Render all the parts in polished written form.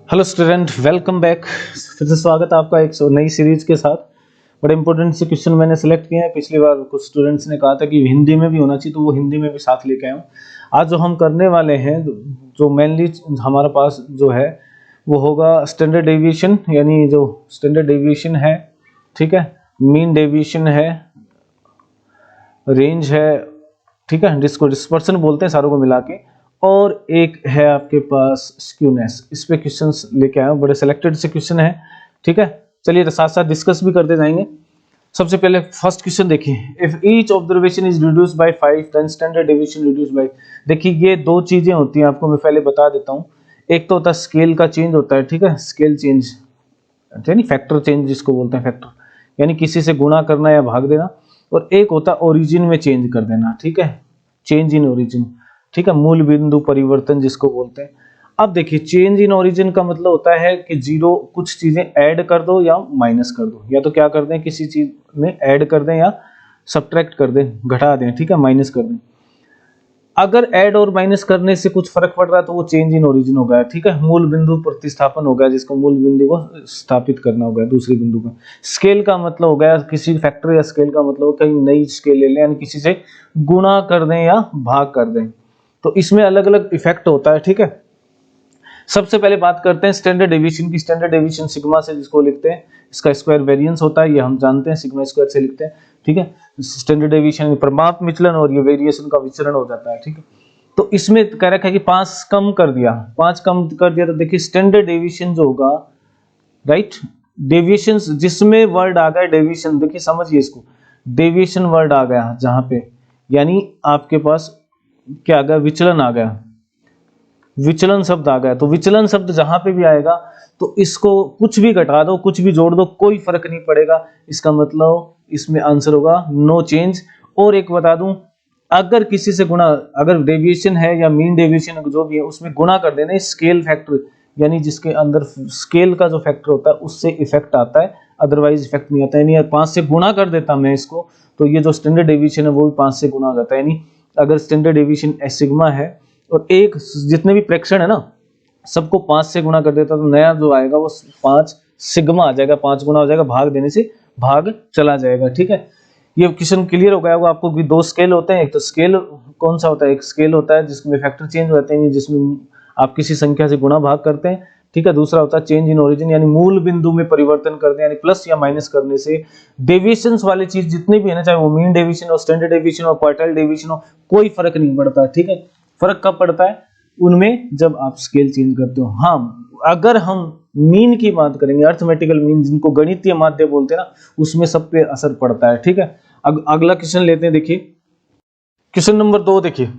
Hello student, welcome back. फिर से स्वागत है आपका एक नई सीरीज के साथ। बड़े इंपॉर्टेंट से क्वेश्चन मैंने सेलेक्ट किए हैं। पिछली बार कुछ स्टूडेंट्स ने कहा था कि हिंदी में भी होना चाहिए, तो वो हिंदी में भी साथ लेके आया हूँ। आज जो हम करने वाले हैं, जो मेनली हमारे पास जो है वो होगा स्टैंडर्ड डेविएशन, यानी जो स्टैंडर्ड डेविएशन है, ठीक है, मीन डेविएशन है, रेंज है, ठीक है, जिसको डिस्पर्सन बोलते हैं सारों को मिला के, और एक है आपके पास स्क्यूनेस। इस पे क्वेश्चंस लेके आए हूं, बड़े सिलेक्टेड से क्वेश्चन है, ठीक है। चलिए साथ साथ डिस्कस भी करते जाएंगे। सबसे पहले फर्स्ट क्वेश्चन देखिए, if each observation is reduced by 5 then standard deviation reduced by. देखिए ये दो चीजें होती हैं, आपको मैं पहले बता देता हूं। एक तो होता है स्केल का चेंज होता है, ठीक है, स्केल चेंज यानी फैक्टर चेंज जिसको बोलते हैं, फैक्टर यानी किसी से गुणा करना या भाग देना। और एक होता है ओरिजिन में चेंज कर देना, ठीक है, चेंज इन ओरिजिन, ठीक है, मूल बिंदु परिवर्तन जिसको बोलते हैं। अब देखिए चेंज इन ओरिजिन का मतलब होता है कि जीरो कुछ चीजें ऐड कर दो या माइनस कर दो, या तो क्या कर दें, किसी चीज में ऐड कर दें या सब्ट्रैक्ट कर दें, घटा दें, ठीक है, माइनस कर दें। अगर ऐड और माइनस करने से कुछ फर्क पड़ रहा है तो वो चेंज इन ओरिजिन हो गया, ठीक है, मूल बिंदु प्रतिस्थापन हो गया, जिसको मूल बिंदु को स्थापित करना हो गया दूसरे बिंदु पर। स्केल का मतलब हो गया किसी फैक्टर या स्केल का मतलब कहीं नई स्केल ले लें, यानी किसी से गुणा कर दें या भाग कर दें। तो इसमें अलग अलग इफेक्ट होता है, ठीक है। सबसे पहले बात करते हैं स्टैंडर्ड डेविएशन की। स्टैंडर्ड डेविएशन सिग्मा से जिसको लिखते हैं, इसका स्क्वायर वेरिएंस होता है, ये हम जानते हैं, सिग्मा स्क्वायर से लिखते हैं, ठीक है। स्टैंडर्ड डेविएशन प्रमाप विचलन और ये वेरिएशन का विचरण हो जाता है, ठीक है। तो इसमें कह रखा है कि 5 कम कर दिया, 5 कम कर दिया, तो देखिए स्टैंडर्ड डेविएशन जो होगा, राइट, डेविएशन जिसमें वर्ड आ गया डेविएशन, देखिए समझिए इसको, डेविएशन वर्ड आ गया जहां पे, यानी आपके पास क्या आ गया, विचलन आ गया, विचलन शब्द आ गया। तो विचलन शब्द जहां पे भी आएगा तो इसको कुछ भी घटा दो, कुछ भी जोड़ दो, कोई फर्क नहीं पड़ेगा। इसका मतलब इसमें आंसर होगा नो चेंज। और एक बता दूं, अगर किसी से गुणा, अगर डेविएशन है या मीन डेविएशन जो भी है उसमें गुणा कर देना, स्केल फैक्टर यानी जिसके अंदर स्केल का जो फैक्टर होता है उससे इफेक्ट आता है, अदरवाइज इफेक्ट नहीं आता है। यानी 5 से गुणा कर देता मैं इसको, तो ये जो स्टैंडर्ड डेविएशन है वो भी 5 से गुणा हो जाता है। यानी अगर स्टैंडर्ड डेविएशन सिग्मा है और एक जितने भी प्रेक्षण है ना सबको 5 से गुणा कर देता, तो नया जो आएगा वो 5 सिग्मा आ जाएगा, 5 गुना हो जाएगा, भाग देने से भाग चला जाएगा, ठीक है। ये क्वेश्चन क्लियर हो गया होगा आपको कि दो स्केल होते हैं। एक तो स्केल कौन सा होता है, एक स्केल होता है जिसमें फैक्टर चेंज होते हैं, जिसमें आप किसी संख्या से गुणा भाग करते हैं, ठीक है। दूसरा होता है चेंज इन ओरिजिन, यानी मूल बिंदु में परिवर्तन करते हैं, यानी प्लस या माइनस करने से डेविएशंस वाली चीज जितनी भी है ना, चाहे वो मीन डेविएशन हो, स्टैंडर्ड डेविएशन हो, क्वार्टाइल डेविएशन हो, कोई फर्क नहीं पड़ता, ठीक है। फर्क कब पड़ता है, उनमें जब आप स्केल चेंज करते हो। हाँ, अगर हम मीन की बात करेंगे, अर्थमेटिकल मीन जिनको गणितीय माध्य बोलते हैं ना, उसमें सब पे असर पड़ता है, ठीक है। अगला क्वेश्चन लेते हैं, देखिए क्वेश्चन नंबर 2 देखिए,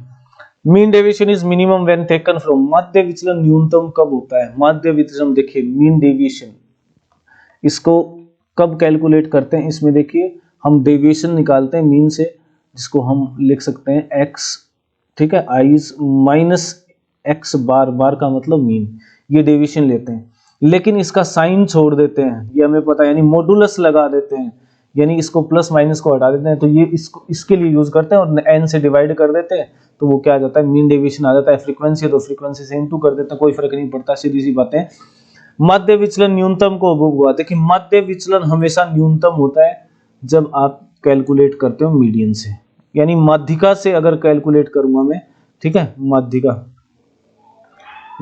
mean deviation is minimum when taken from. माध्य विचलन न्यूनतम कब होता है, माध्य विचलन देखिए मीन डेविएशन, इसको कब कैलकुलेट करते हैं, इसमें देखिए हम डेविएशन निकालते हैं मीन से, जिसको हम लिख सकते हैं x, ठीक है, आईज माइनस एक्स बार, बार का मतलब मीन, ये डेविएशन लेते हैं। लेकिन इसका साइन छोड़ देते हैं, ये हमें पता है, यानी मॉडुलस लगा देते हैं, यानी इसको प्लस माइनस को हटा देते हैं, तो ये इसको इसके लिए यूज करते हैं और n से डिवाइड कर देते हैं, तो वो क्या आ जाता है, मीन डेविएशन आ जाता है। फ्रीक्वेंसी है तो फ्रीक्वेंसी से इनटू कर देते हैं, कोई फर्क नहीं पड़ता, सीधी सी बातें। मध्य विचलन न्यूनतम को हुआ, देखिए मध्य विचलन हमेशा न्यूनतम होता है जब आप कैलकुलेट करते हो मीडियन से, यानी माध्यिका से अगर कैलकुलेट करूंगा मैं, ठीक है, माध्यिका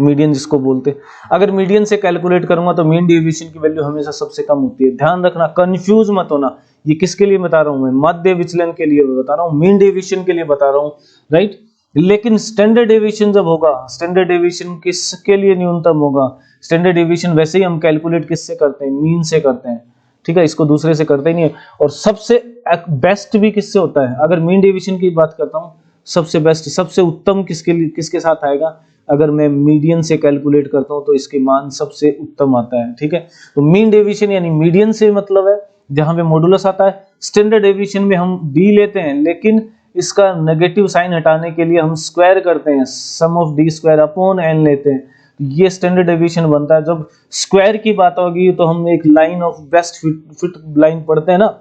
मीडियन जिसको बोलते हैं, अगर मीडियन से कैलकुलेट करूंगा तो मीन डेविएशन की वैल्यू हमेशा सबसे कम होती है। ध्यान रखना, कंफ्यूज मत होना, ये किसके लिए बता रहा हूं मैं, मध्य विचलन के लिए बता रहा हूं, मीन डेविएशन के लिए बता रहा हूं, राइट। लेकिन स्टैंडर्ड डेविएशन जब होगा, स्टैंडर्ड डेविएशन किसके लिए न्यूनतम होगा, स्टैंडर्ड डेविएशन वैसे ही हम कैलकुलेट किससे करते हैं, मीन से करते हैं, ठीक है, इसको दूसरे से करते ही नहीं है। और सबसे बेस्ट भी किससे होता है, अगर मीन डेविएशन की बात करता हूं, सबसे बेस्ट, सबसे उत्तम किसके लिए, किसके साथ आएगा, अगर मैं मीडियन से कैलकुलेट करता हूं तो इसके मान सबसे उत्तम आता है, ठीक है। तो मीन डेविएशन यानी मीडियन से मतलब है जहां पे मॉडुलस आता है। स्टैंडर्ड डेविएशन में हम डी लेते हैं, लेकिन इसका नेगेटिव साइन हटाने के लिए हम स्क्वायर करते हैं, sum of d square upon n लेते हैं, ये स्टैंडर्ड डेविएशन बनता है। जब स्क्वायर की बात होगी तो हम एक line of best fit line पढ़ते हैं ना,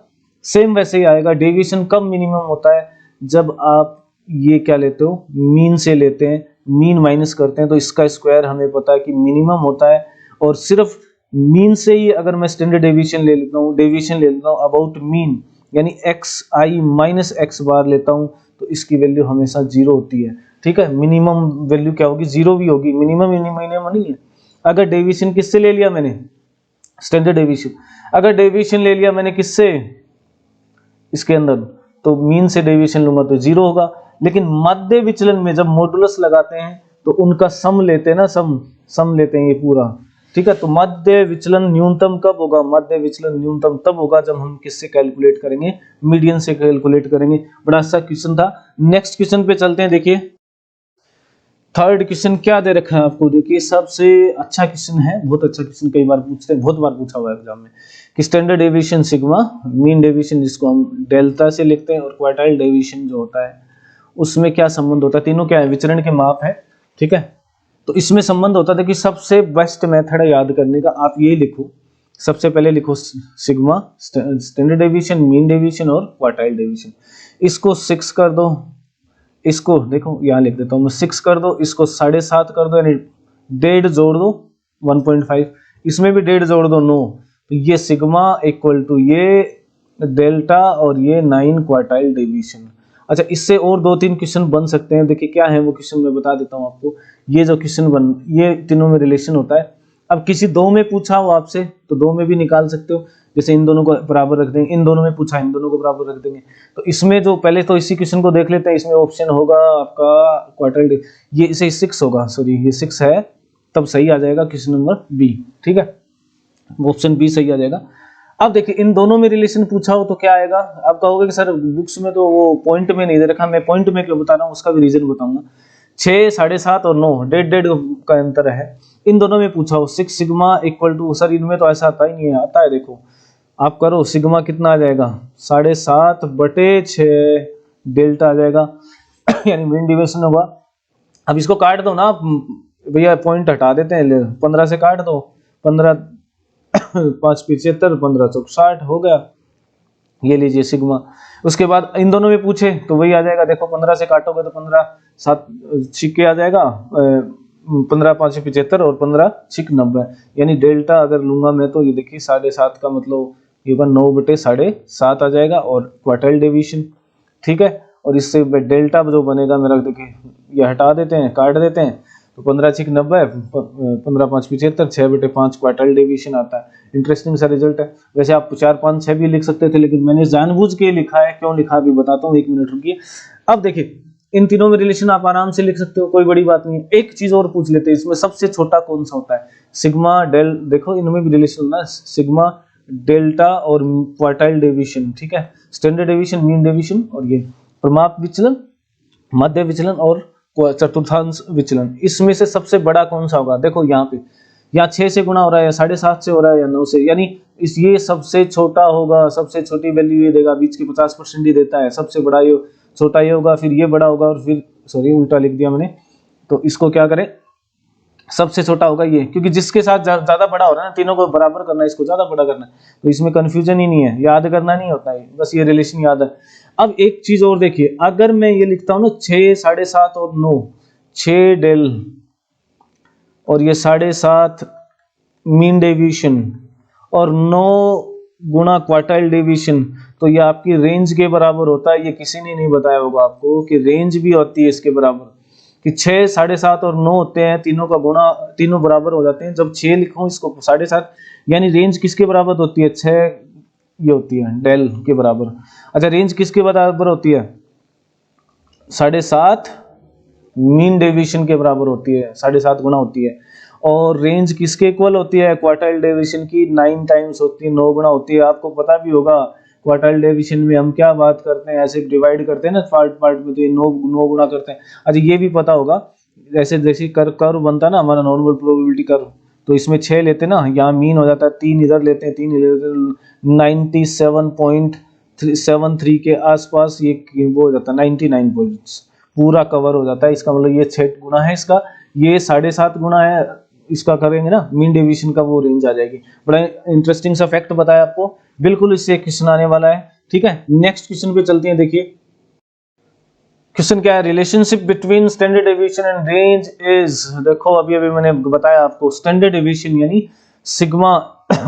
सेम वैसे ही आएगा। डेविएशन कब मिनिमम होता है, जब आप ये क्या लेते हो, मीन से लेते हैं, मीन माइनस करते हैं तो इसका स्क्वायर हमें पता है कि मिनिमम होता है, और सिर्फ मीन से ही अगर मैं स्टैंडर्ड डेविएशन ले लेता हूँ, अबाउट मीन यानी एक्स आई माइनस एक्स बार लेता हूँ, तो इसकी वैल्यू हमेशा जीरो होती है। ठीक है, मिनिमम वैल्यू क्या होगी, जीरो भी होगी, मिनिमम नहीं है। अगर डेविएशन किससे ले लिया मैंने, स्टैंडर्ड डेविएशन, अगर डेविएशन ले लिया मैंने किससे, इसके अंदर, तो मीन से डेविएशन लूंगा तो जीरो होगा। लेकिन मध्य विचलन में जब मॉडुलस लगाते हैं तो उनका सम लेते हैं ना, सम लेते हैं ये पूरा। ठीक है, तो मध्य विचलन न्यूनतम कब होगा, मध्य विचलन न्यूनतम तब होगा जब हम किससे कैलकुलेट करेंगे, मीडियन से कैलकुलेट करेंगे। बड़ा अच्छा क्वेश्चन था। नेक्स्ट क्वेश्चन पे चलते हैं। देखिए थर्ड क्वेश्चन क्या दे रखा है आपको, देखिए सबसे अच्छा क्वेश्चन है, बहुत अच्छा क्वेश्चन, कई बार पूछते हैं, बहुत बार पूछा हुआ है एग्जाम में, कि standard deviation sigma, mean deviation जिसको हम डेल्टा से लिखते हैं, और क्वार्टाइल डेविएशन जो होता है उसमें क्या संबंध होता है, तीनों क्या है, विचरण के माप है। ठीक है, तो इसमें संबंध होता था कि सबसे बेस्ट मेथड है याद करने का, आप यही लिखो, सबसे पहले लिखो sigma, standard deviation, mean deviation और क्वार्टाइल डेविएशन। इसको 6 कर दो, इसको देखो यहाँ लिख देता हूँ मैं, 6 कर दो, इसको 7.5 कर दो, यानी 1.5 जोड़ दो 1.5, इसमें भी 1.5 जोड़ दो 9, तो ये सिग्मा इक्वल टू ये डेल्टा और ये 9 क्वार्टाइल डेविएशन। अच्छा, इससे और 2-3 क्वेश्चन बन सकते हैं। देखिए क्या है वो क्वेश्चन, मैं बता देता हूँ आपको। ये जो क्वेश्चन ये तीनों में रिलेशन होता है। अब किसी दो में पूछा हो आपसे तो दो में भी निकाल सकते हो, जैसे इन दोनों को बराबर रख देंगे, इन दोनों में पूछा इन दोनों को बराबर रख देंगे। तो इसमें जो पहले तो इसी क्वेश्चन को देख लेते हैं, इसमें ऑप्शन होगा आपका क्वार्टाइल, ये इसे 6 होगा, सॉरी ये 6 है, तब सही आ जाएगा क्वेश्चन नंबर बी। ठीक है, ऑप्शन बी सही आ जाएगा। अब देखिए इन दोनों में रिलेशन पूछा हो तो क्या आएगा, आप कहोगे कि सर बुक्स में तो वो पॉइंट में नहीं दे रखा, मैं पॉइंट में क्यों बता रहा हूँ, उसका भी रीजन बताऊंगा। 6, 7.5 और 9, 1.5 का अंतर है। इन दोनों में पूछा हो 6 सिग्मा इक्वल टू, सर इनमें तो ऐसा आता ही नहीं है, आता है देखो, आप करो सिग्मा कितना आ जाएगा, 7.5/6 डेल्टा आ जाएगा यानी मीन डेविएशन होगा। अब इसको काट दो ना आप, भैया पॉइंट हटा देते हैं, 15 से काट दो, 15 5 75, 15 चौक 60 हो गया, ये लीजिए सिग्मा। उसके बाद इन दोनों में पूछे तो वही आ जाएगा, देखो 15 से काटोगे तो 15 7 छिक्के आ जाएगा, 15 5 75 और 15 छिक 90, यानी डेल्टा अगर लूंगा मैं तो ये देखिए 7.5 का मतलब ये 9/7.5 आ जाएगा, और क्वार्टाइल डेविएशन। ठीक है, और इससे डेल्टा जो बनेगा मेरा, देखिए ये हटा देते हैं, काट देते हैं, तो 15 छिक 90, 15 5 75, 6/5 क्वार्टाइल डेविएशन आता है। इंटरेस्टिंग सा रिजल्ट है। वैसे आप 4 5 6 भी लिख सकते थे, लेकिन मैंने जानबूझ के लिखा है, क्यों लिखा अभी बताता हूँ, 1 मिनट रुकिए। अब देखिए इन तीनों में रिलेशन आप आराम से लिख सकते हो, कोई बड़ी बात नहीं है। एक चीज और पूछ लेते हैं, इसमें सबसे छोटा कौन सा होता है, सिग्मा डेल, देखो इनमें भी रिलेशन ना, सिग्मा डेल्टा और क्वार्टाइल डेविएशन। ठीक है, स्टैंडर्ड डेविएशन, मीन डेविएशन, और ये प्रमाप विचलन, मध्य विचलन और चतुर्थांश विचलन, इसमें से सबसे बड़ा कौन सा होगा। देखो यहाँ पे, यहाँ 6 से गुणा हो रहा है, या 7.5 से हो रहा है, या 9 से, यानी इस ये सबसे छोटा होगा, सबसे छोटी वैल्यू ये देगा, बीच के 50% ही देता है, सबसे बड़ा ये छोटा ये होगा, फिर ये बड़ा होगा, और फिर सॉरी उल्टा लिख दिया मैंने, तो इसको क्या करें, सबसे छोटा होगा ये, क्योंकि जिसके साथ ज्यादा बड़ा हो रहा है ना, तीनों को बराबर करना है, इसको ज्यादा बड़ा करना है, तो इसमें कंफ्यूजन ही नहीं है, याद करना नहीं होता है, बस ये रिलेशन याद है। अब एक चीज और देखिए, अगर मैं ये लिखता हूँ ना 6, 7.5 और 9, 6 डेल और ये 7.5 मीन डेविएशन और 9 गुणा क्वार्टाइल डेविएशन, तो ये आपकी रेंज के बराबर होता है। ये किसी ने नहीं बताया होगा आपको कि रेंज भी होती है इसके बराबर, कि 6, 7.5 और 9 होते हैं, तीनों का गुणा, तीनों बराबर हो जाते हैं। जब 6 लिखूं इसको 7.5, यानी रेंज किसके बराबर होती है, 6 ये होती है डेल के बराबर। अच्छा, रेंज किसके बराबर होती है, 7.5 मीन डेविएशन के बराबर होती है, 7.5 गुना होती है। और रेंज किसके इक्वल होती है, क्वार्टाइल डेविएशन की 9 टाइम्स होती है, 9 गुना होती है। आपको पता भी होगा क्वार्टाइल डेविएशन में हम क्या बात करते हैं, ऐसे डिवाइड करते हैं ना पार्ट में, तो ये 9 गुना करते हैं। अच्छा, ये भी पता होगा, जैसे जैसे कर्व बनता है ना हमारा नॉर्मल प्रोबेबिलिटी कर्व, तो इसमें 6 लेते हैं ना, यहाँ मीन हो जाता है, 3 इधर लेते हैं, 3 इधर, 97.73 के आसपास ये वो हो जाता है, 99 पॉइंट्स पूरा कवर हो जाता है। इसका मतलब ये 6 गुना है इसका, ये 7.5 गुना है इसका, करेंगे ना मीन डेविएशन का, वो रेंज आ जाएगी। बड़ा इंटरेस्टिंग सा फैक्ट बताया आपको, बिल्कुल इससे क्वेश्चन आने वाला है। ठीक है, नेक्स्ट क्वेश्चन पे चलते हैं। देखिए क्वेश्चन क्या है, relationship between standard deviation and range is, देखो अभी अभी मैंने बताया आपको, स्टैंडर्ड डेविएशन यानी सिग्मा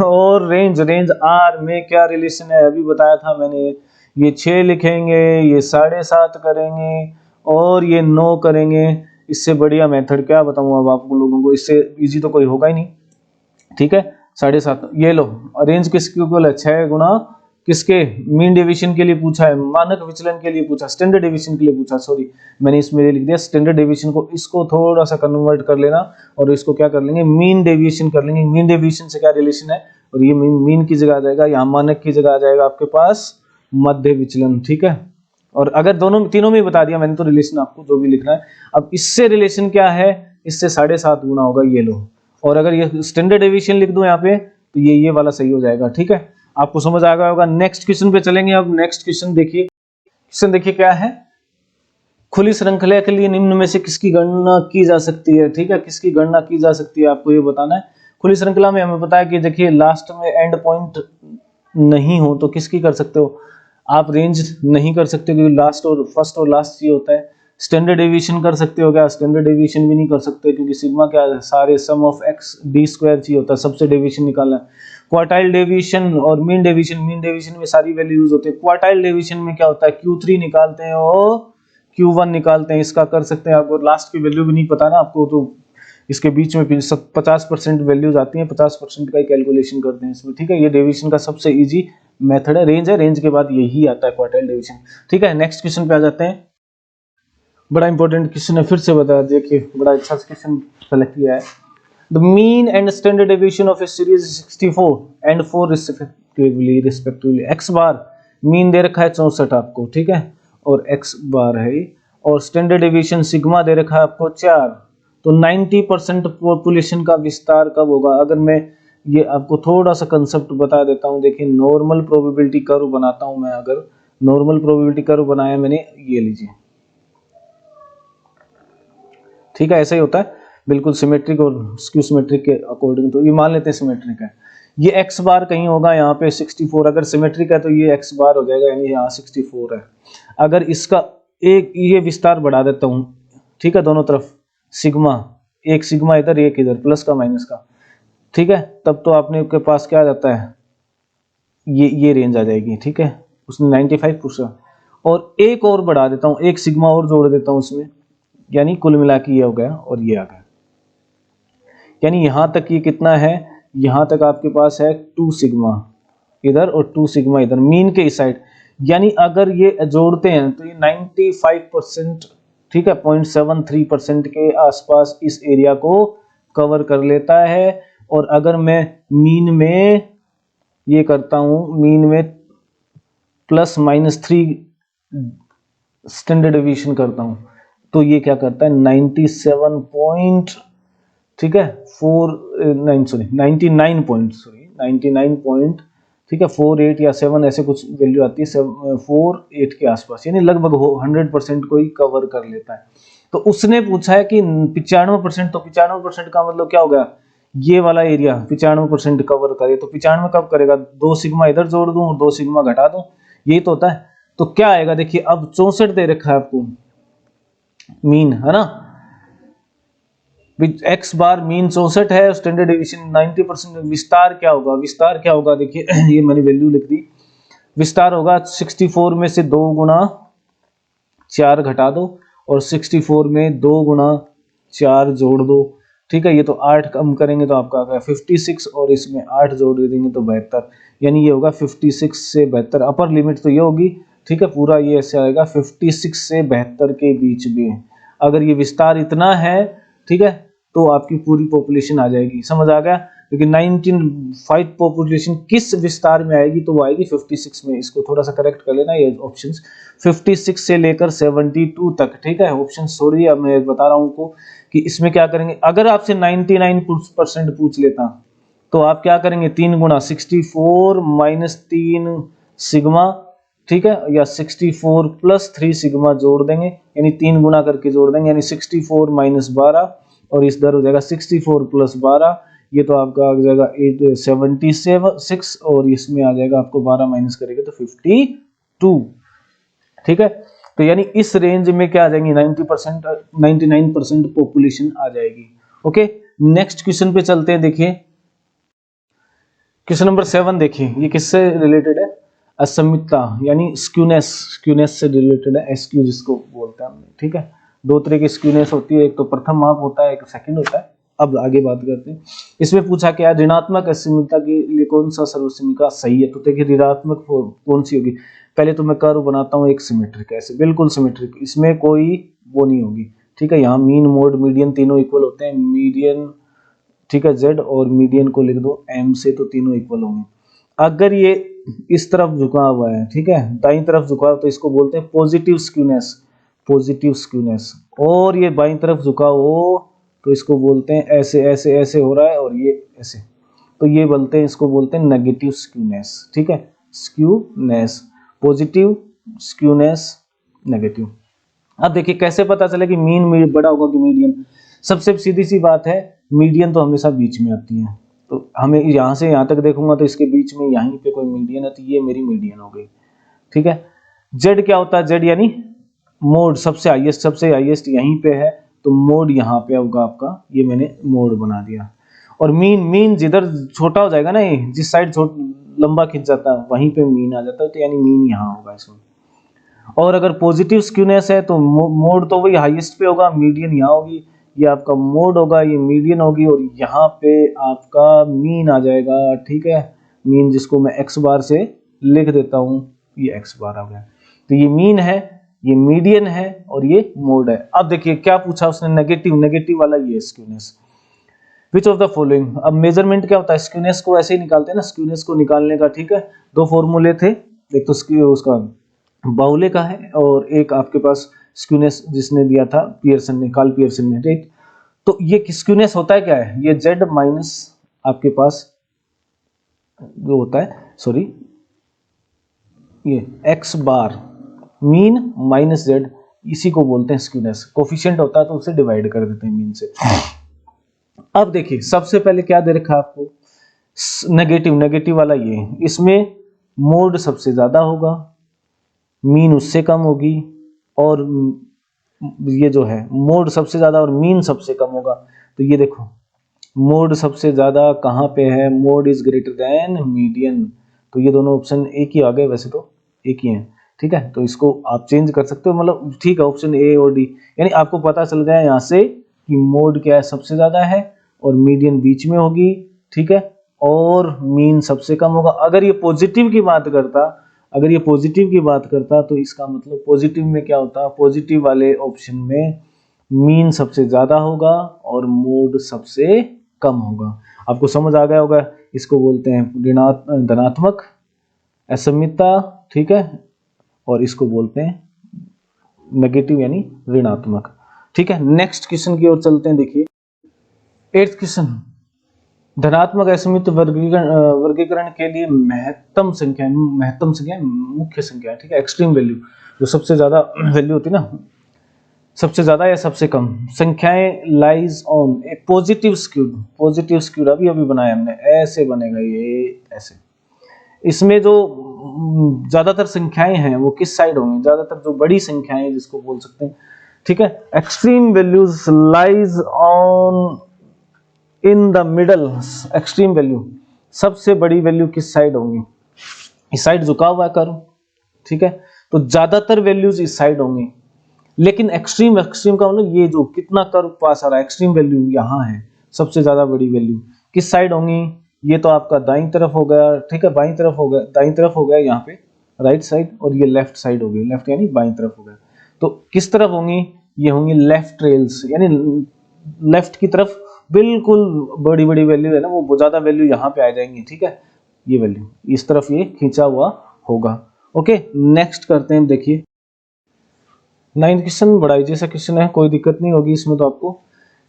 और रेंज आर में क्या रिलेशन है, अभी बताया था मैंने। ये 6 लिखेंगे, ये 7.5 करेंगे और ये 9 करेंगे। इससे बढ़िया मेथड क्या बताऊं अब आप लोगों को, इससे इजी तो कोई होगा ही नहीं। ठीक है, 7.5 ये लो, रेंज किसके इक्वल है, 6 गुना किसके, मीन डेविएशन के लिए पूछा है, मानक विचलन के लिए पूछा, स्टैंडर्ड डेविएशन के लिए पूछा, सॉरी मैंने इसमें लिख दिया स्टैंडर्ड डेविएशन को, इसको थोड़ा सा कन्वर्ट कर लेना और इसको क्या कर लेंगे, मीन डेविएशन कर लेंगे। मीन डेविएशन से क्या रिलेशन है, और ये मीन की जगह आ जाएगा, यहाँ मानक की जगह आ जाएगा आपके पास मध्य विचलन। ठीक है, और अगर दोनों तीनों में बता दिया मैंने तो रिलेशन आपको जो भी लिखना है। अब इससे रिलेशन क्या है, इससे 7.5 गुना होगा, ये लो, और अगर ये स्टैंडर्ड डेविएशन लिख दूं यहाँ पे तो ये वाला सही हो जाएगा। ठीक है, आपको समझ आ गया होगा। नेक्स्ट क्वेश्चन पे चलेंगे। अब नेक्स्ट क्वेश्चन देखिए, क्वेश्चन देखिए क्या है, खुली श्रृंखला के लिए निम्न में से किसकी गणना की जा सकती है। ठीक है, किसकी गणना की जा सकती है आपको ये बताना है। खुली श्रृंखला में हमें पता है कि देखिए लास्ट में एंड पॉइंट नहीं हो तो किसकी कर सकते हो आप, रेंज नहीं कर सकते क्योंकि लास्ट और फर्स्ट और लास्ट चाहिए होता है। स्टैंडर्ड डेविएशन कर सकते हो क्या, स्टैंडर्ड डेविएशन भी नहीं कर सकते क्योंकि सिग्मा क्या है, सारे सम ऑफ एक्स डी स्क्वायर चाहिए होता है, सबसे डेविएशन निकालना है। क्वार्टाइल डेविएशन और मीन डेविएशन में सारी वैल्यू यूज होती है। क्वार्टाइल डेविएशन में क्या होता है, Q3 निकालते हैं और Q1 निकालते हैं, इसका कर सकते हैं। आपको लास्ट की वैल्यू भी नहीं पता ना आपको, तो इसके बीच में 50% वैल्यूज आती हैं, 50% का ही कैलकुलेशन करते हैं इसमें। ठीक है, ये डेविएशन का सबसे इजी मेथड है। रेंज के बाद यही आता है क्वार्टाइल डेविएशन। ठीक है, नेक्स्ट क्वेश्चन पे आ जाते हैं। बड़ा इंपॉर्टेंट क्वेश्चन है, फिर से बता देखिए, बड़ा अच्छा क्वेश्चन सेलेक्ट किया है। The mean and standard deviation of A series 64 and 4 respectively. X bar mean they रखा है 64 आपको, ठीक है, और एक्स बार है, और स्टैंडर्ड डेविएशन सिग्मा दे रखा है आपको 4। तो 90% पॉपुलेशन का विस्तार कब होगा। अगर मैं ये आपको थोड़ा सा कंसेप्ट बता देता हूँ, देखिए नॉर्मल प्रोबेबिलिटी कर्व बनाता हूँ मैं। अगर नॉर्मल प्रोबेबिलिटी कर्व बनाया मैंने, ये लीजिए, ठीक है, ऐसा ही होता है बिल्कुल सिमेट्रिक और स्क्यू सिमेट्रिक के अकॉर्डिंग। तो ये मान लेते हैं सिमेट्रिक है, ये एक्स बार कहीं होगा यहाँ पे 64, अगर सिमेट्रिक है तो ये एक्स बार हो जाएगा, यानी यहाँ 64 है। अगर इसका एक ये विस्तार बढ़ा देता हूँ, ठीक है, दोनों तरफ सिग्मा, एक सिग्मा इधर एक इधर, प्लस का माइनस का, ठीक है, तब तो आपने के पास क्या आ जाता है, ये रेंज आ जाएगी। ठीक है, उसने 95 पूछा, और एक और बढ़ा देता हूँ, एक सिग्मा और जोड़ देता हूँ उसमें, यानी कुल मिला के ये हो गया और ये आ गया। यानी यहां तक ये कितना है, यहां तक आपके पास है 2 सिग्मा इधर और 2 सिग्मा इधर, मीन के इस साइड। यानी अगर ये जोड़ते हैं तो ये 95%, ठीक है, 0.73% के आसपास इस एरिया को कवर कर लेता है। और अगर मैं मीन में ये करता हूं, मीन में +-3 स्टैंडर्ड डेविएशन करता हूं, तो ये क्या करता है 97 पॉइंट, ठीक है, 99 पॉइंट, ठीक है, 48 या 7 ऐसे कुछ वैल्यू आती है, 48 के आसपास, यानी लगभग 100% को ही कवर कर लेता है। तो उसने पूछा है कि 95%, तो 95% का मतलब क्या हो गया, ये वाला एरिया 95% कवर करे। तो 95 कब करेगा, 2 सिग्मा इधर जोड़ दूं और 2 सिग्मा घटा दूं, यही तो होता है। तो क्या आएगा, देखिए अब 64 दे रखा है आपको मीन, है ना, एक्स बार मीन 64 है, स्टैंडर्ड डेविएशन 90%। विस्तार क्या होगा, विस्तार क्या होगा, देखिए ये मैंने वैल्यू लिख दी। विस्तार होगा 64 में से 2 गुना 4 घटा दो, और 64 में 2 गुना 4 जोड़ दो, ठीक है, ये तो 8 कम करेंगे तो आपका आ गया 56, और इसमें 8 जोड़ देंगे तो 72, यानी ये होगा 56 से 72। अपर लिमिट तो ये होगी, ठीक है, पूरा ये ऐसे आएगा 56 से 72 के बीच में। अगर ये विस्तार इतना है, ठीक है, तो आपकी पूरी पॉपुलेशन आ जाएगी, समझ आ गया। लेकिन 19.5 पॉपुलेशन किस विस्तार में आएगी, तो वो आएगी 56 में। इसको थोड़ा सा करेक्ट कर लेना, ये ऑप्शंस 56 से लेकर 72 तक, ठीक है, ऑप्शन छोड़िए। अब मैं बता रहा हूं आपको कि इसमें क्या करेंगे। अगर आपसे 99% पूछ लेता तो आप क्या करेंगे, 3 गुना 64 माइनस 3 सिग्मा, ठीक है, या 64 प्लस 3 सिग्मा जोड़ देंगे, यानी 3 गुना करके जोड़ देंगे, यानी 64 माइनस 12, और इस दर हो जाएगा 64 प्लस 12, ये तो आपका आ जाएगा 76, और इसमें आ जाएगा आपको 12 माइनस करेंगे तो 52, ठीक है। तो यानी इस रेंज में क्या आ जाएंगी 90%, 99% पॉपुलेशन आ जाएगी। ओके, नेक्स्ट क्वेश्चन पे चलते हैं। देखिए क्वेश्चन नंबर 7 देखिए, ये किससे रिलेटेड है? असमितता यानी स्क्यूनेस, स्क्यूनेस से रिलेटेड है, एसक्यू जिसको बोलते हैं हमने। ठीक है, दो तरह की स्क्यूनेस होती है, एक तो प्रथम माप होता है, एक सेकंड होता है। अब आगे बात करते हैं। इसमें पूछा क्या, ऋणात्मक असमितता के लिए कौन सा सर्वसम्मिका सही है? तो देखिए ऋणात्मक कौन सी होगी? पहले तो मैं कर्व बनाता हूँ एक सिमेट्रिक, ऐसे बिल्कुल सिमेट्रिक, इसमें कोई वो नहीं होगी। ठीक है, यहाँ मीन मोड मीडियन तीनों इक्वल होते हैं, मीडियन ठीक है z और मीडियन को लिख दो m से, तो तीनों इक्वल होंगे। अगर ये इस तरफ झुका हुआ है, ठीक है, दाईं तरफ झुका हुआ, तो इसको बोलते हैं पॉजिटिव स्क्यूनेस, पॉजिटिव स्क्यूनेस। और ये बाईं तरफ झुका हो तो इसको बोलते हैं ऐसे ऐसे ऐसे हो रहा है और ये ऐसे, तो ये बोलते हैं, इसको बोलते हैं नेगेटिव स्क्यूनेस। ठीक है, स्क्यूनेस, पॉजिटिव स्क्यूनेस, नेगेटिव। अब देखिए कैसे पता चले कि मीन बड़ा होगा कि मीडियन? सबसे सीधी सी बात है, मीडियन तो हमेशा बीच में आती है, तो हमें यहाँ से यहाँ तक देखूंगा तो इसके बीच में यहीं पे कोई मीडियन है, तो ये मेरी मीडियन हो गई। ठीक है, जेड क्या होता है? जेड यानी मोड, सबसे हाईएस्ट यहीं पे है, तो मोड यहाँ पे होगा आपका, ये मैंने मोड बना दिया। और मीन जिधर छोटा हो जाएगा ना, ये जिस साइड लंबा खिंच जाता है वहीं पे मीन आ जाता है, तो यानी मीन यहाँ होगा इसमें। और अगर पॉजिटिव स्क्यूनेस है तो मोड तो वही हाईएस्ट पे होगा, मीडियन यहाँ होगी, ये आपका मोड होगा, ये मीडियन होगी, और यहाँ पे आपका मीन आ जाएगा। ठीक है, मीन जिसको मैं एक्स बार से लिख देता हूँ, ये एक्स बार आ गया, तो ये मीन है, ये मीडियन है और ये मोड है। अब देखिए क्या पूछा उसने, नेगेटिव, नेगेटिव वाला ये skewness. Which of the following, अब मेजरमेंट क्या होता है? स्क्यूनेस को ऐसे ही निकालते हैं ना, स्क्यूनेस को निकालने का। ठीक है, दो फॉर्मूले थे, एक तो उसका बाउले का है और एक आपके पास स्क्यूनेस जिसने दिया था पियर्सन ने, कार्ल पियर्सन ने। राइट, तो ये स्क्यूनेस होता है क्या है? ये जेड माइनस आपके पास जो होता है, सॉरी, ये एक्स बार मीन माइनस जेड, इसी को बोलते हैं स्क्यूनेस। कोफिशिएंट होता है तो उसे डिवाइड कर देते हैं मीन से। अब देखिए सबसे पहले क्या दे रखा है आपको, नेगेटिव, नेगेटिव वाला ये, इसमें मोड सबसे ज्यादा होगा, मीन उससे कम होगी, और ये जो है मोड सबसे ज्यादा और मीन सबसे कम होगा। तो ये देखो मोड सबसे ज्यादा कहाँ पे है? Mode is greater than median, तो ये दोनों ऑप्शन एक ही आ गए, वैसे तो एक ही है। ठीक है, तो इसको आप चेंज कर सकते हो, मतलब ठीक है, ऑप्शन ए और डी, यानी आपको पता चल गया यहाँ से कि मोड क्या है, सबसे ज्यादा है, और मीडियन बीच में होगी। ठीक है, और मीन सबसे कम होगा। अगर ये पॉजिटिव की बात करता, अगर ये पॉजिटिव की बात करता, तो इसका मतलब पॉजिटिव में क्या होता? पॉजिटिव वाले ऑप्शन में मीन सबसे ज्यादा होगा और मोड सबसे कम होगा। आपको समझ आ गया होगा, इसको बोलते हैं धनात्मक असमितता। ठीक है, और इसको बोलते हैं नेगेटिव यानी ऋणात्मक। ठीक है, नेक्स्ट क्वेश्चन की ओर चलते हैं। देखिए 8th क्वेश्चन, धनात्मक असमित वर्गीकरण के लिए महत्तम संख्या, मुख्य संख्या, ठीक है, एक्सट्रीम वैल्यू, जो सबसे ज्यादा वैल्यू होती है ना, सबसे ज्यादा या सबसे कम संख्याएं lies on A positive skewed, positive skewed अभी अभी बनाया हमने, ऐसे बनेगा ये, ऐसे। इसमें जो ज्यादातर संख्याएं हैं वो किस साइड होंगी? ज्यादातर जो बड़ी संख्याएं जिसको बोल सकते हैं, ठीक है, extreme values lies on in the middle, extreme value, सबसे बड़ी वैल्यू किस साइड होंगी? इस साइड झुका हुआ कर्व, ठीक है, तो ज्यादातर वैल्यूज इस साइड होंगी। लेकिन एक्सट्रीम, एक्सट्रीम का मतलब ये जो कितना कर्व पास आ रहा है, एक्सट्रीम वैल्यू यहाँ है, सबसे ज्यादा बड़ी वैल्यू किस साइड होंगी? ये तो आपका दाईं तरफ हो गया, ठीक है, बाईं तरफ हो गया, दाईं तरफ हो गया यहाँ पे राइट साइड, और ये लेफ्ट साइड हो गई, लेफ्ट यानी बाईं तरफ हो गया। तो किस तरफ होंगी? ये होंगी लेफ्ट रेल्स, यानी लेफ्ट की तरफ बिल्कुल बड़ी बड़ी वैल्यू है ना, वो ज्यादा वैल्यू यहाँ पे आ जाएंगी। ठीक है, ये वैल्यू इस तरफ ये खींचा हुआ होगा। ओके, नेक्स्ट करते हैं। देखिए 9th क्वेश्चन बड़ा इजी सा क्वेश्चन है, कोई दिक्कत नहीं होगी इसमें तो आपको,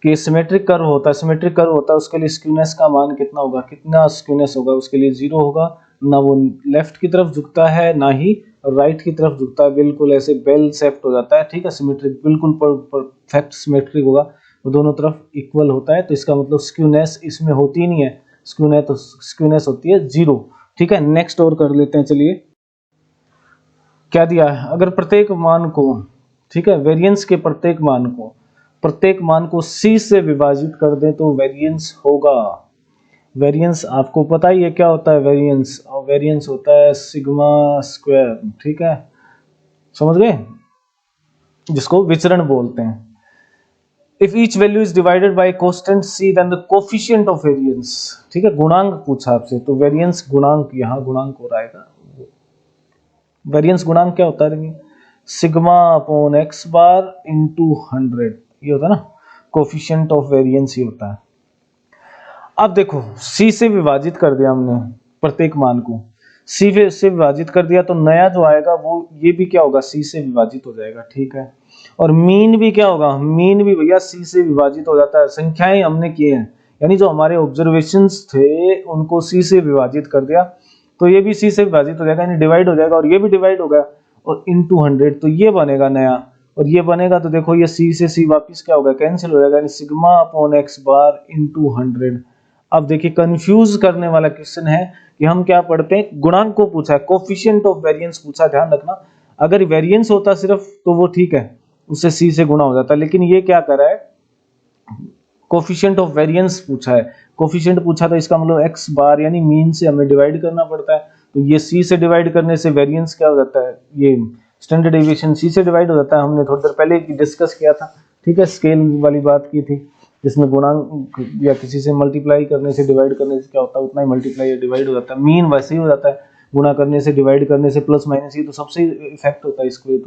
कि सिमेट्रिक कर्व होता है, सिमेट्रिक कर्व होता है, उसके लिए स्क्यूनेस का मान कितना होगा? कितना स्क्यूनेस होगा? उसके लिए 0 होगा, ना वो लेफ्ट की तरफ झुकता है ना ही राइट की तरफ झुकता है, बिल्कुल ऐसे बेल शेप्ड हो जाता है। ठीक है, सिमेट्रिक, बिल्कुल परफेक्ट सिमेट्रिक होगा, वो दोनों तरफ इक्वल होता है, तो इसका मतलब स्क्यूनेस इसमें होती ही नहीं है, स्क्यूनेस होती है 0। ठीक है, नेक्स्ट और कर लेते हैं। चलिए क्या दिया है, अगर प्रत्येक मान को, ठीक है, वेरिएंस के प्रत्येक मान को c से विभाजित कर दें तो वेरिएंस होगा। वेरिएंस आपको पता ही है क्या होता है वेरिएंस, और वेरिएंस होता है सिग्मा स्क्वायर, ठीक है, समझ गए, जिसको विचरण बोलते हैं। If each value is divided by constant c then the coefficient of variance, ठीक है, गुणांक पूछा आपसे, तो वेरिएंस गुणांक, यहाँ गुणांक हो रहेगा, वेरिएंस गुणांक क्या होता है, sigma upon x bar into 100, ये होता है ना, कोफिशिएंट ऑफ वेरिएंस ये होता है। अब देखो c से विभाजित कर दिया हमने प्रत्येक मान को, c से विभाजित कर दिया तो नया जो आएगा वो ये भी क्या होगा, c से विभाजित हो जाएगा, ठीक है। और मीन भी क्या होगा, मीन भी भैया c से विभाजित हो जाता है, संख्याएं हमने किए हैं, यानी जो हमारे ऑब्जर्वेशंस थे उनको c से विभाजित कर दिया तो ये भी c से विभाजित हो जाएगा, यानी डिवाइड हो जाएगा, और ये भी डिवाइड हो गया, और इंटू 100 तो ये बनेगा नया, और ये बनेगा तो देखो ये c से c वापिस क्या होगा, कैंसिल हो जाएगा, यानी sigma upon x bar into 100। अब देखिए कंफ्यूज करने वाला क्वेश्चन है कि हम क्या पढ़ते हैं, गुणांक को पूछा है, कोफिशिएंट ऑफ वेरिएंस पूछा, ध्यान रखना, अगर वेरिएंस होता सिर्फ तो वो ठीक है, उससे c से गुणा हो जाता, लेकिन ये क्या कर रहा है, कोफिशिएंट ऑफ वेरिएंस पूछा है, कोफिशिएंट पूछा तो इसका मतलब x बार यानी मीन से हमें डिवाइड करना पड़ता है, तो ये c से डिवाइड करने से वेरिएंस क्या हो जाता है, ये स्टैंडर्ड डेविएशन c से डिवाइड हो जाता है, हमने थोड़ी देर पहले डिस्कस किया था, ठीक है, स्केल वाली बात की थी, जिसमें गुणांक या किसी से मल्टीप्लाई करने से डिवाइड करने से क्या होता है, उतना ही मल्टीप्लाई या डिवाइड हो जाता है, मीन वैसे ही हो जाता है, गुणा करने से डिवाइड करने से प्लस माइनस, ये तो सबसे इफेक्ट होता है इसको,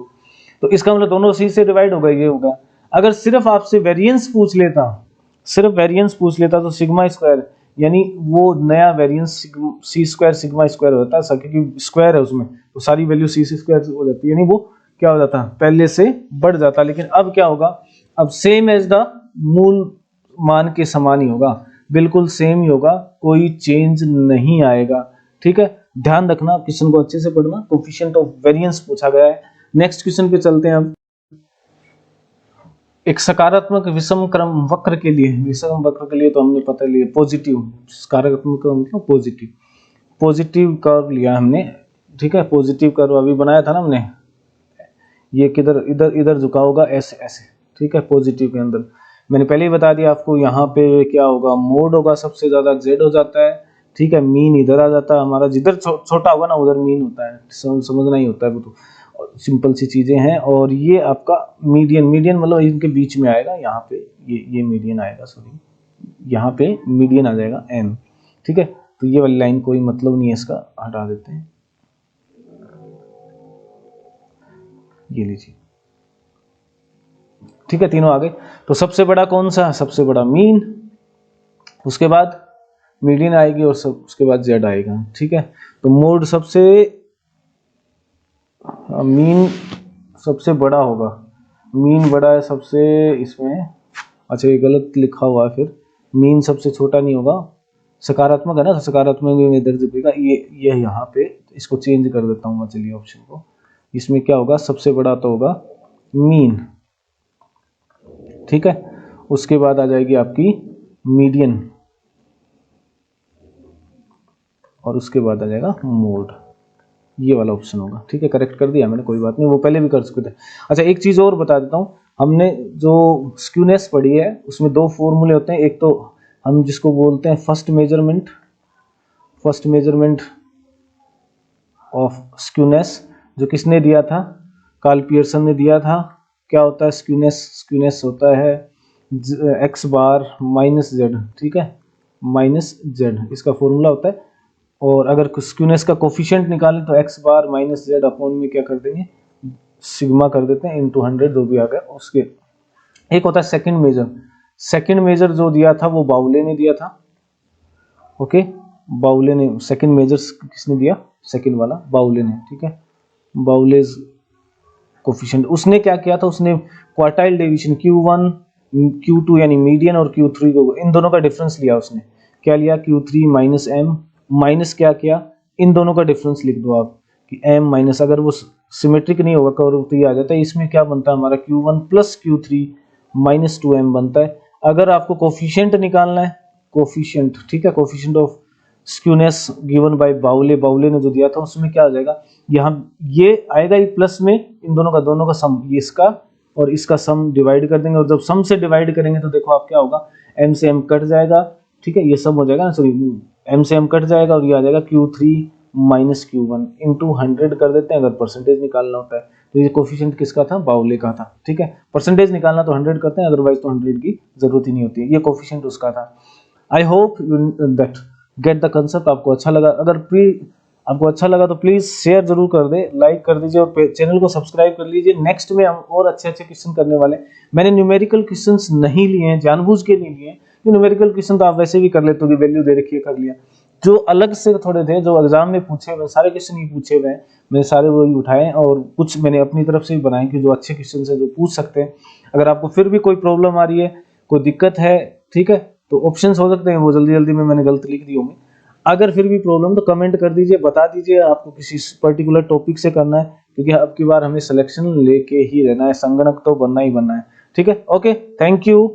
तो इसका मतलब दोनों c से डिवाइड हो गए, ये होगा। अगर सिर्फ आपसे वेरिएंस पूछ लेता, सिर्फ वेरिएंस पूछ लेता तो सिग्मा स्क्वायर, यानी वो नया variance c square sigma square होता है, क्योंकि स्क्वायर है उसमें तो सारी वैल्यू c से स्क्वायर हो जाती है, यानी वो क्या हो जाता, पहले से बढ़ जाता। लेकिन अब क्या होगा, अब सेम एज द मूल मान के समान ही होगा, बिल्कुल सेम ही होगा, कोई चेंज नहीं आएगा, ठीक है, ध्यान रखना, क्वेश्चन को अच्छे से पढ़ना, कोफिशिएंट ऑफ वेरिएंस पूछा गया है। नेक्स्ट क्वेश्चन पे चलते हैं हम। एक सकारात्मक विषम क्रम वक्र के लिए, विषम वक्र के लिए तो हमने पता लिया पॉजिटिव, सकारात्मक मतलब पॉजिटिव, पॉजिटिव कर्व लिया हमने, ठीक है, पॉजिटिव कर्व अभी बनाया था ना हमने, ये किधर इधर इधर झुका होगा, ऐसे ऐसे, ठीक है, पॉजिटिव के अंदर मैंने पहले ही बता दिया आपको, यहाँ पे क्या होगा, मोड होगा सबसे ज्यादा z हो जाता है, ठीक है, मीन इधर आ जाता है हमारा, जिधर छोटा होगा ना उधर मीन होता है, समझना ही होता है वो तो, सिंपल सी चीजें हैं। और ये आपका मीडियन, मीडियन मतलब इनके बीच में आएगा, यहाँ पे ये मीडियन आएगा, सॉरी यहाँ पे मीडियन आ जाएगा m, ठीक है, तो ये वाली लाइन कोई मतलब नहीं है इसका, हटा देते हैं, ये लीजिए, ठीक है, तीनों आगे। तो सबसे बड़ा कौन सा, सबसे बड़ा मीन, उसके बाद मीडियन आएगी और सब उसके बाद z आएगा, ठीक है। तो मोड सबसे मीन सबसे बड़ा होगा, मीन बड़ा है सबसे इसमें, अच्छा ये गलत लिखा हुआ है, फिर मीन सबसे छोटा नहीं होगा, सकारात्मक है ना, सकारात्मक में दर्ज देगा, ये यहाँ पे, इसको चेंज कर देता हूँ मैं, चलिए ऑप्शन को, इसमें क्या होगा, सबसे बड़ा तो होगा मीन, ठीक है, उसके बाद आ जाएगी आपकी मीडियन, और उसके बाद आ जाएगा मोड, ये वाला ऑप्शन होगा, ठीक है, करेक्ट कर दिया मैंने, कोई बात नहीं, वो पहले भी कर चुके थे। अच्छा एक चीज और बता देता हूँ, हमने जो स्क्यूनेस पढ़ी है उसमें दो फॉर्मूले होते हैं, एक तो हम जिसको बोलते हैं फर्स्ट मेजरमेंट ऑफ स्क्यूनेस, जो किसने दिया था, कार्ल पियर्सन ने दिया था। क्या होता है स्क्यूनेस होता है x बार माइनस जेड, ठीक है, माइनस जेड इसका फॉर्मूला होता है, और अगर स्क्यूनेस का कोफिशिएंट निकालें तो x बार माइनस जेड अपॉन में क्या कर देंगे, सिग्मा कर देते हैं इंटू 100, जो भी आ गया उसके। एक होता है सेकंड मेजर जो दिया था वो बाउले ने दिया था, ओके, बाउले ने सेकंड मेजर किसने दिया, सेकंड वाला बाउले ने, ठीक है, बाउलेज कोफिशिएंट, उसने क्या किया था, उसने क्वार्टाइल डिवीजन Q1 Q2 यानी मीडियन और Q3 को, इन दोनों का डिफरेंस लिया, उसने क्या लिया, Q3 माइनस m, माइनस क्या किया, इन दोनों का डिफरेंस लिख दो आप कि m माइनस, अगर वो सिमेट्रिक नहीं होगा कर्व तो ये आ जाता है, इसमें क्या बनता है हमारा Q1 plus Q3 minus 2m बनता है। अगर आपको कोफिशिएंट निकालना है, कोफिशिएंट, ठीक है, coefficient of skewness given by बाउले ने जो दिया था उसमें क्या आ जाएगा, यहाँ ये आएगा ही प्लस में इन दोनों का सम, ये इसका और इसका सम डिवाइड कर देंगे, और जब सम से डिवाइड करेंगे तो देखो आप क्या होगा, m से m कट जाएगा, ठीक है, ये सम हो जाएगा ना, सॉरी m से m कट जाएगा और ये आ जाएगा Q3 माइनस Q1 इंटू 100 कर देते हैं अगर परसेंटेज निकालना होता है। तो ये कोफिशिएंट किसका था, बाउले का था, ठीक है, परसेंटेज निकालना तो 100 करते हैं, अदरवाइज तो 100 की जरूरत ही नहीं होती है, ये कोफिशिएंट उसका था। I hope that get the concept, आपको अच्छा लगा, अगर आपको अच्छा लगा तो प्लीज शेयर जरूर कर दे, लाइक कर दीजिए और चैनल को सब्सक्राइब कर लीजिए। नेक्स्ट में हम और अच्छे क्वेश्चन करने वाले, मैंने न्यूमेरिकल क्वेश्चंस नहीं लिए हैं, जानबूझ के नहीं लिए, न्यूमेरिकल क्वेश्चन तो आप वैसे भी कर लेते हो कि वैल्यू दे रखी है कर लिया, जो अलग से थोड़े थे जो एग्जाम में पूछे हुए, सारे क्वेश्चन ही पूछे हुए हैं, मैंने सारे वही उठाए और कुछ मैंने अपनी तरफ से भी बनाए कि जो अच्छे क्वेश्चन है जो पूछ सकते हैं। अगर आपको फिर भी कोई प्रॉब्लम आ रही है, कोई दिक्कत है, ठीक है, तो ऑप्शंस हो सकते हैं वो जल्दी जल्दी में मैंने गलत लिख दी होंगे, अगर फिर भी प्रॉब्लम तो कमेंट कर दीजिए, बता दीजिए आपको किसी पर्टिकुलर टॉपिक से करना है, क्योंकि अब की बार हमें सिलेक्शन लेके ही रहना है, संगणक तो बनना ही बनना है, ठीक है, ओके, थैंक यू।